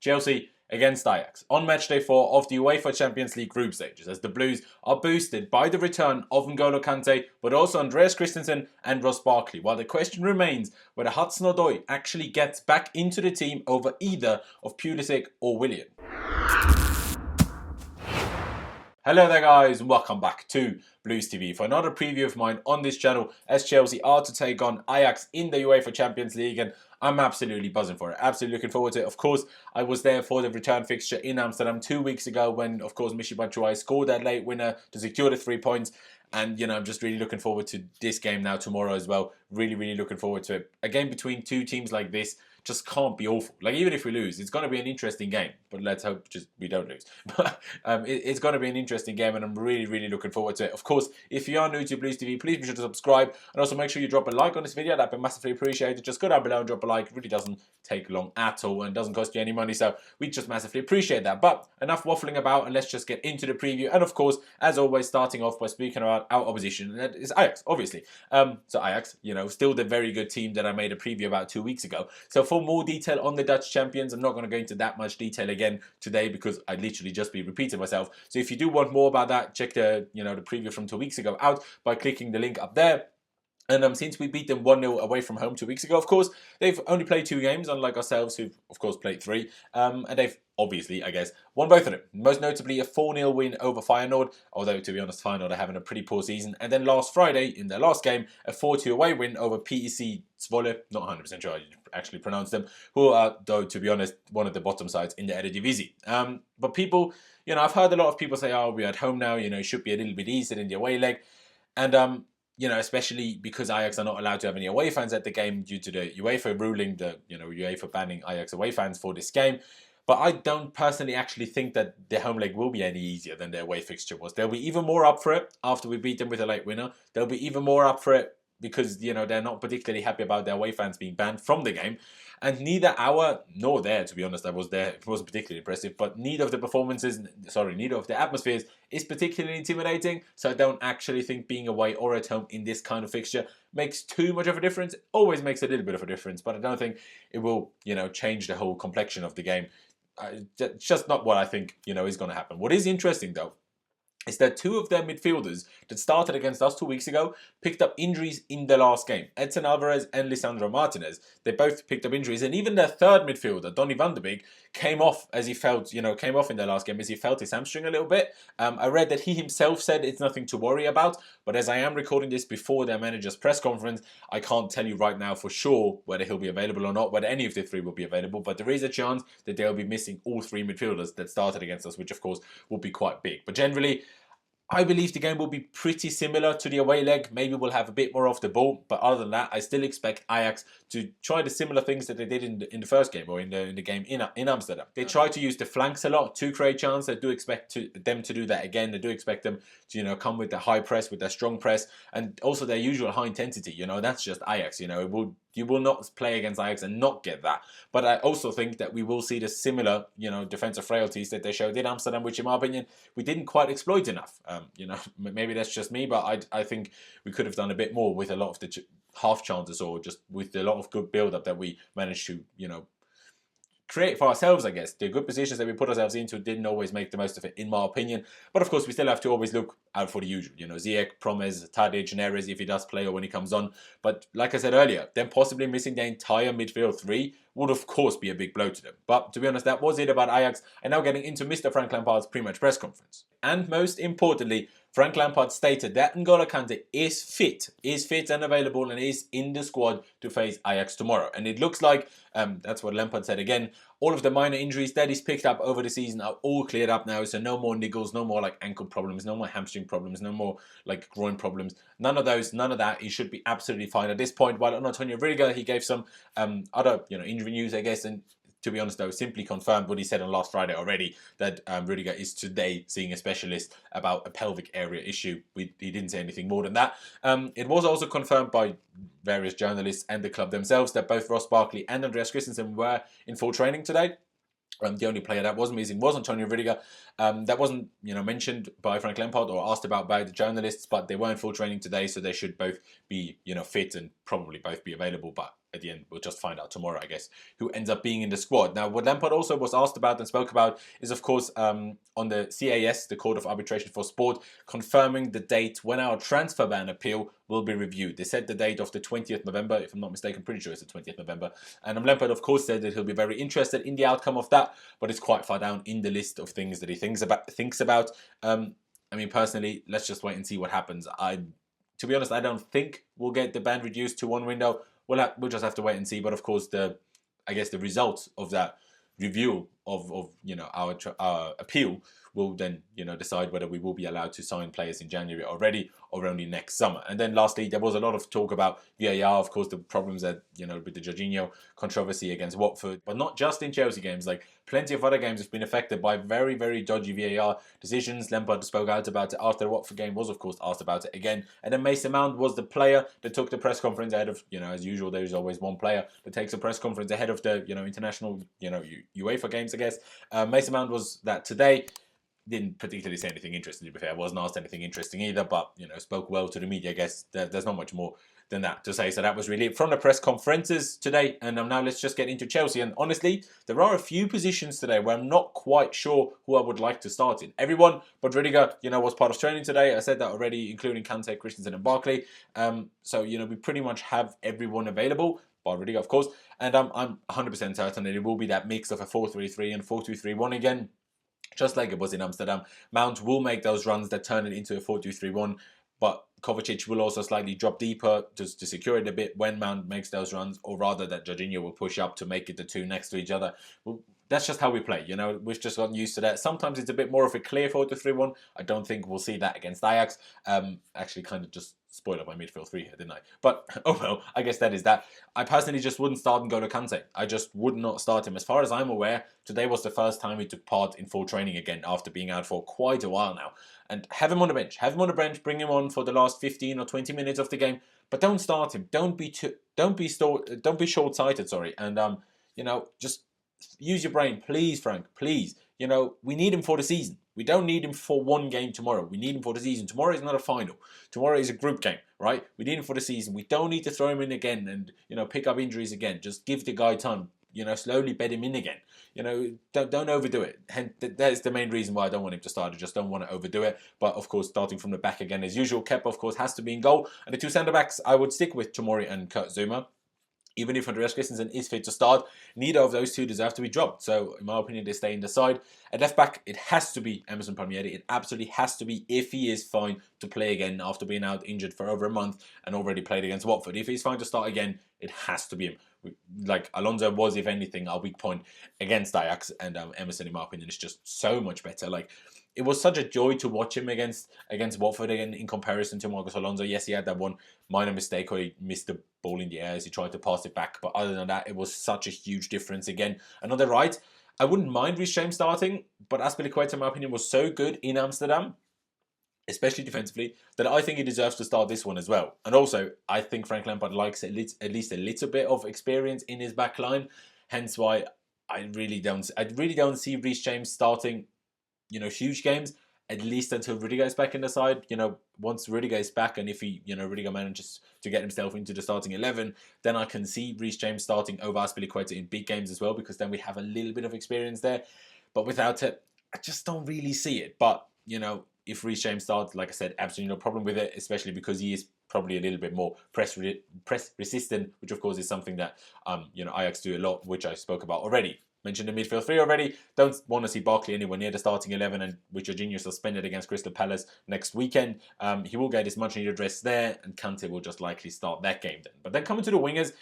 Chelsea against Ajax on match day 4 of the UEFA Champions League group stages, as the Blues are boosted by the return of N'Golo Kante, but also Andreas Christensen and Ross Barkley, while the question remains whether Hudson-Odoi actually gets back into the team over either of Pulisic or Willian. Hello there guys, and welcome back to Blues TV for another preview of mine on this channel, as Chelsea are to take on Ajax in the UEFA Champions League, and I'm absolutely buzzing for it, absolutely looking forward to it. Of course, I was there for the return fixture in Amsterdam 2 weeks ago when, of course, Michy Batshuayi scored that late winner to secure the 3 points. And, you know, I'm just really looking forward to this game now tomorrow as well. Really looking forward to it. A game between two teams like this just can't be awful. Like, even if we lose, it's going to be an interesting game. But let's hope just we don't lose. But it's going to be an interesting game, and I'm really looking forward to it. Of course, if you are new to Blues TV, please be sure to subscribe. And also make sure you drop a like on this video. That'd be massively appreciated. Just go down below and drop a like. It really doesn't take long at all and doesn't cost you any money. So we just massively appreciate that. But enough waffling about, and let's just get into the preview. And of course, as always, starting off by speaking about our opposition. And that is Ajax, obviously. So Ajax, you know, still the very good team that I made a preview about 2 weeks ago. So for more detail on the Dutch champions, I'm not going to go into that much detail again today because I'd literally just be repeating myself. So if you do want more about that, check the the preview from 2 weeks ago out by clicking the link up there. And since we beat them 1-0 away from home 2 weeks ago, of course, they've only played 2 games, unlike ourselves, who've, of course, played 3. And they've obviously, I guess, won both of them. Most notably, a 4-0 win over Feyenoord, although, to be honest, Feyenoord are having a pretty poor season. And then last Friday, in their last game, a 4-2 away win over PULISIC Zwolle, not 100% sure how you actually pronounce them, who are, though, to be honest, one of the bottom sides in the Eredivisie. But people, I've heard a lot of people say, oh, we're at home now, it should be a little bit easier in the away leg. And, especially because Ajax are not allowed to have any away fans at the game due to the UEFA ruling, the UEFA banning Ajax away fans for this game. But I don't personally actually think that the home leg will be any easier than the away fixture was. They'll be even more up for it after we beat them with a late winner. They'll be even more up for it because, they're not particularly happy about their away fans being banned from the game. And neither our nor their, to be honest, I was there, it wasn't particularly impressive, but neither of the atmospheres is particularly intimidating. So I don't actually think being away or at home in this kind of fixture makes too much of a difference. It always makes a little bit of a difference, but I don't think it will, change the whole complexion of the game. It's just not what I think, is going to happen. What is interesting, though, is that 2 of their midfielders that started against us 2 weeks ago picked up injuries in the last game. Edson Alvarez and Lisandro Martinez, they both picked up injuries. And even their third midfielder, Donny van de Beek, came off as he felt, came off in their last game as he felt his hamstring a little bit. I read that he himself said it's nothing to worry about. But as I am recording this before their manager's press conference, I can't tell you right now for sure whether he'll be available or not, whether any of the 3 will be available. But there is a chance that they'll be missing all 3 midfielders that started against us, which of course will be quite big. But generally, I believe the game will be pretty similar to the away leg. Maybe we'll have a bit more off the ball, but other than that, I still expect Ajax to try the similar things that they did in the first game or in the game in Amsterdam. They try to use the flanks a lot to create chance. I do expect them to do that again. I do expect them to come with the high press, with their strong press, and also their usual high intensity. That's just Ajax. You will not play against Ajax and not get that. But I also think that we will see the similar, defensive frailties that they showed in Amsterdam, which in my opinion, we didn't quite exploit enough. Maybe that's just me, but I think we could have done a bit more with a lot of the half chances or just with a lot of good build-up that we managed to, create for ourselves, I guess. The good positions that we put ourselves into didn't always make the most of it, in my opinion. But of course, we still have to always look out for the usual. Ziyech, Promes, Tadic, Neres, if he does play or when he comes on. But like I said earlier, them possibly missing the entire midfield 3 would of course be a big blow to them. But to be honest, that was it about Ajax. And now getting into Mr. Frank Lampard's pre-match press conference. And most importantly, Frank Lampard stated that N'Golo Kante is fit and available and is in the squad to face Ajax tomorrow. And it looks like, that's what Lampard said again, all of the minor injuries that he's picked up over the season are all cleared up now. So no more niggles, no more like ankle problems, no more hamstring problems, no more like groin problems. None of those, none of that. He should be absolutely fine at this point. While on Antonio Rudiger, he gave some other injury news, I guess, and to be honest, though, simply confirmed what he said on last Friday already, that Rudiger is today seeing a specialist about a pelvic area issue. He didn't say anything more than that. It was also confirmed by various journalists and the club themselves that both Ross Barkley and Andreas Christensen were in full training today. The only player that was missing was Antonio Rudiger. That wasn't, mentioned by Frank Lampard or asked about by the journalists, but they were in full training today, so they should both be, fit and probably both be available. But at the end, we'll just find out tomorrow, I guess, who ends up being in the squad. Now, what Lampard also was asked about and spoke about is, of course, on the CAS, the Court of Arbitration for Sport, confirming the date when our transfer ban appeal will be reviewed. They set the date of the 20th November, if I'm not mistaken, pretty sure it's the 20th November. And Lampard, of course, said that he'll be very interested in the outcome of that, but it's quite far down in the list of things that he thinks about. I mean, personally, let's just wait and see what happens. To be honest, I don't think we'll get the ban reduced to 1 window. We'll just have to wait and see. But of course, I guess the results of that review of our appeal will then decide whether we will be allowed to sign players in January already or only next summer. And then lastly, there was a lot of talk about VAR, of course, the problems that with the Jorginho controversy against Watford, but not just in Chelsea games. Like plenty of other games have been affected by very, very dodgy VAR decisions. Lampard spoke out about it after the Watford game, was of course asked about it again. And then Mason Mount was the player that took the press conference ahead of, as usual, there's always one player that takes a press conference ahead of the international UEFA games, I guess. Mason Mount was that today. Didn't particularly say anything interesting, to be fair. Wasn't asked anything interesting either, but spoke well to the media. I guess there's not much more than that to say. So that was really it from the press conferences today. And now let's just get into Chelsea. And honestly, there are a few positions today where I'm not quite sure who I would like to start in. Everyone but Rudiger, was part of training today. I said that already, including Kante, Christensen, and Barkley. So we pretty much have everyone available. Bar Rudiger, of course. And I'm 100% certain that it will be that mix of a 4-3-3 and 4-2-3-1 again. Just like it was in Amsterdam. Mount will make those runs that turn it into a 4-2-3-1, but Kovacic will also slightly drop deeper just to secure it a bit when Mount makes those runs, or rather that Jorginho will push up to make it the two next to each other. Well, that's just how we play, We've just gotten used to that. Sometimes it's a bit more of a clear 4-2-3-1. I don't think we'll see that against Ajax. Actually, kind of just spoiled up my midfield three here, didn't I? But, oh well, I guess that is that. I personally just wouldn't start N'Golo Kante. I just would not start him. As far as I'm aware, today was the first time he took part in full training again after being out for quite a while now. And have him on the bench. Have him on the bench, bring him on for the last 15 or 20 minutes of the game, but don't start him. Don't be short-sighted, sorry. And, just use your brain, please, Frank, please. We need him for the season. We don't need him for one game tomorrow. We need him for the season. Tomorrow is not a final. Tomorrow is a group game, right? We need him for the season. We don't need to throw him in again and, pick up injuries again. Just give the guy time. Slowly bed him in again. Don't overdo it. Hence, that is the main reason why I don't want him to start. I just don't want to overdo it. But, of course, starting from the back again as usual. Kepa, of course, has to be in goal. And the two centre-backs, I would stick with Tomori and Kurt Zouma. Even if Andreas Christensen is fit to start, neither of those two deserve to be dropped. So, in my opinion, they stay in the side. At left back, it has to be Emerson Palmieri. It absolutely has to be if he is fine to play again after being out injured for over a month and already played against Watford. If he's fine to start again, it has to be him. Like Alonso was, if anything, our weak point against Ajax, and Emerson, in my opinion, is just so much better. Like, it was such a joy to watch him against Watford again in comparison to Marcos Alonso. Yes, he had that one minor mistake where he missed the ball in the air as he tried to pass it back. But other than that, it was such a huge difference again. And on the right, I wouldn't mind Reece James starting, but Azpilicueta, in my opinion, was so good in Amsterdam, especially defensively, that I think he deserves to start this one as well. And also, I think Frank Lampard likes at least a little bit of experience in his back line. Hence why I really don't see Reece James starting huge games, at least until Rudiger is back in the side. Once Rudiger is back, and if Rudiger manages to get himself into the starting 11, then I can see Reece James starting over Azpilicueta in big games as well, because then we have a little bit of experience there. But without it, I just don't really see it. But, if Reece James starts, like I said, absolutely no problem with it, especially because he is probably a little bit more press resistant, which of course is something that, Ajax do a lot, which I spoke about already. Mentioned the midfield three already. Don't want to see Barkley anywhere near the starting 11, and with Jorginho suspended against Crystal Palace next weekend, he will get his much needed rest there, and Kante will just likely start that game then. But then coming to the wingers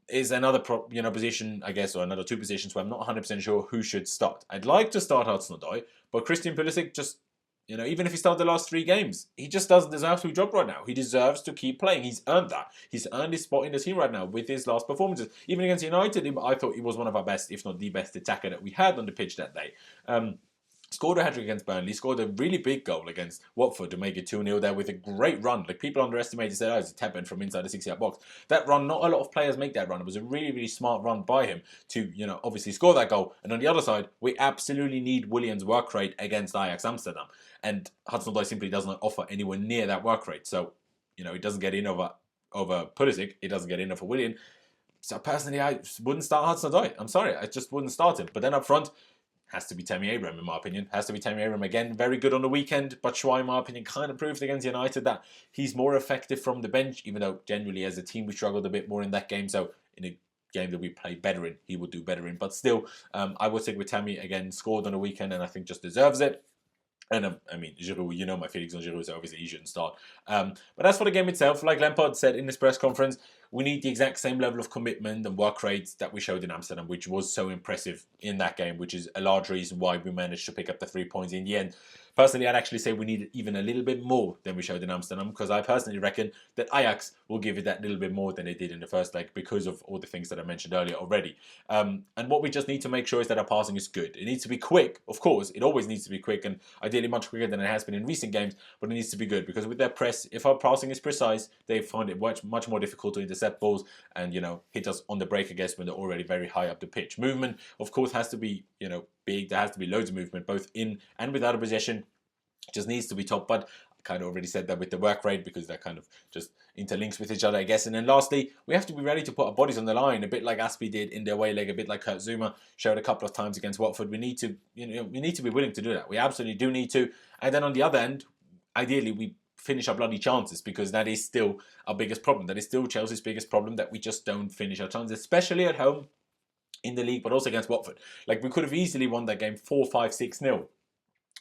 is another position, I guess, or another two positions where I'm not 100% sure who should start. I'd like to start Hudson-Odoi, but Christian Pulisic just, even if he started the last 3 games, he just doesn't deserve to be dropped right now. He deserves to keep playing. He's earned that. He's earned his spot in the team right now with his last performances. Even against United, I thought he was one of our best, if not the best attacker that we had on the pitch that day. Scored a hat-trick against Burnley, scored a really big goal against Watford to make it 2-0 there with a great run. Like, people underestimated, said, it's a tap-in from inside the 6-yard box. That run, not a lot of players make that run. It was a really, really smart run by him to, obviously score that goal. And on the other side, we absolutely need Willian's work rate against Ajax Amsterdam. And Hudson-Odoi simply does not offer anywhere near that work rate. So, he doesn't get in over Pulisic. He doesn't get in over Willian. So personally, I wouldn't start Hudson-Odoi. I'm sorry, I just wouldn't start him. But then up front, has to be Tammy Abraham, in my opinion. Has to be Tammy Abraham again. Very good on the weekend. But Schwai, in my opinion, kind of proved against United that he's more effective from the bench, even though generally as a team we struggled a bit more in that game. So in a game that we play better in, he would do better in. But still, I would stick with Tammy again. Scored on the weekend and I think just deserves it. And I mean, Giroud, you know my feelings on Giroud, so obviously he shouldn't start. But as for the game itself, like Lampard said in his press conference, we need the exact same level of commitment and work rates that we showed in Amsterdam, which was so impressive in that game, which is a large reason why we managed to pick up the 3 points in the end. Personally, I'd actually say we needed even a little bit more than we showed in Amsterdam, because I personally reckon that Ajax will give it that little bit more than they did in the first leg because of all the things that I mentioned earlier already. And what we just need to make sure is that our passing is good. It needs to be quick, of course. It always needs to be quick, and ideally much quicker than it has been in recent games, but it needs to be good, because with their press, if our passing is precise, they find it much more difficult to intercept balls and, you know, hit us on the break, I guess, when they're already very high up the pitch. Movement, of course, has to be, you know, big. There has to be loads of movement, both in and without a possession. Just needs to be top, but I kind of already said that with the work rate, because that kind of just interlinks with each other, I guess. And then lastly, we have to be ready to put our bodies on the line, a bit like Aspi did in their away leg, a bit like Kurt Zouma showed a couple of times against Watford. We need to, you know, we need to be willing to do that. We absolutely do need to. And then on the other end, ideally, we finish our bloody chances, because that is still our biggest problem. That is still Chelsea's biggest problem, that we just don't finish our chances, especially at home in the league, but also against Watford. Like, we could have easily won that game 4-5-6-0.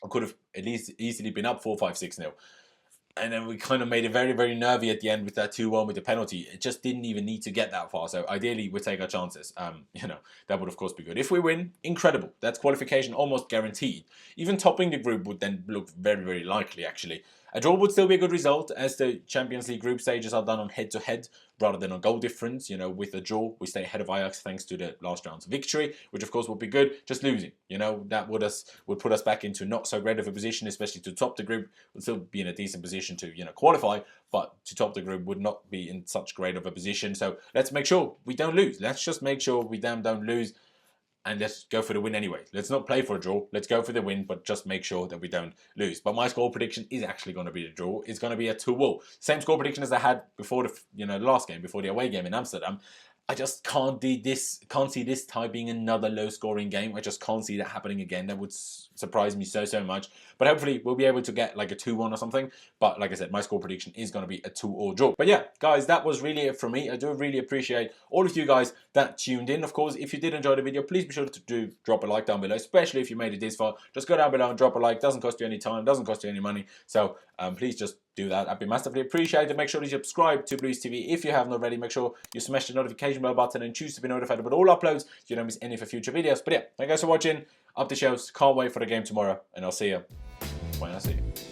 I could have at least easily been up 4-5-6-0. And then we kind of made it very, very nervy at the end with that 2-1 with the penalty. It just didn't even need to get that far. So ideally, we take our chances. You know, that would, of course, be good. If we win, incredible. That's qualification almost guaranteed. Even topping the group would then look very, very likely, actually. A draw would still be a good result, as the Champions League group stages are done on head-to-head rather than on goal difference. You know, with a draw, we stay ahead of Ajax thanks to the last round's victory, which of course would be good. Just losing, you know, that would put us back into not so great of a position, especially to top the group. We'll still be in a decent position to, you know, qualify, but to top the group would not be in such great of a position. So let's make sure we don't lose. Let's just make sure we don't lose. And let's go for the win anyway. Let's not play for a draw. Let's go for the win, but just make sure that we don't lose. But my score prediction is actually going to be a draw. It's going to be a 2-2. Same score prediction as I had before the, you know, last game, before the away game in Amsterdam. I just can't see this tie being another low-scoring game. I just can't see that happening again. That would surprise me so much. But hopefully we'll be able to get like a 2-1 or something. But like I said, my score prediction is going to be a 2-2 draw. But yeah, guys, that was really it from me. I do really appreciate all of you guys that tuned in. Of course, if you did enjoy the video, please be sure to drop a like down below, especially if you made it this far. Just go down below and drop a like. Doesn't cost you any time, doesn't cost you any money. So please just do that. I'd be massively appreciated. Make sure to subscribe to Blues TV if you haven't already. Make sure you smash the notification bell button and choose to be notified about all uploads so you don't miss any for future videos. But yeah, thank you guys for watching. Up the shows. Can't wait for the game tomorrow, and I'll see you when I see you.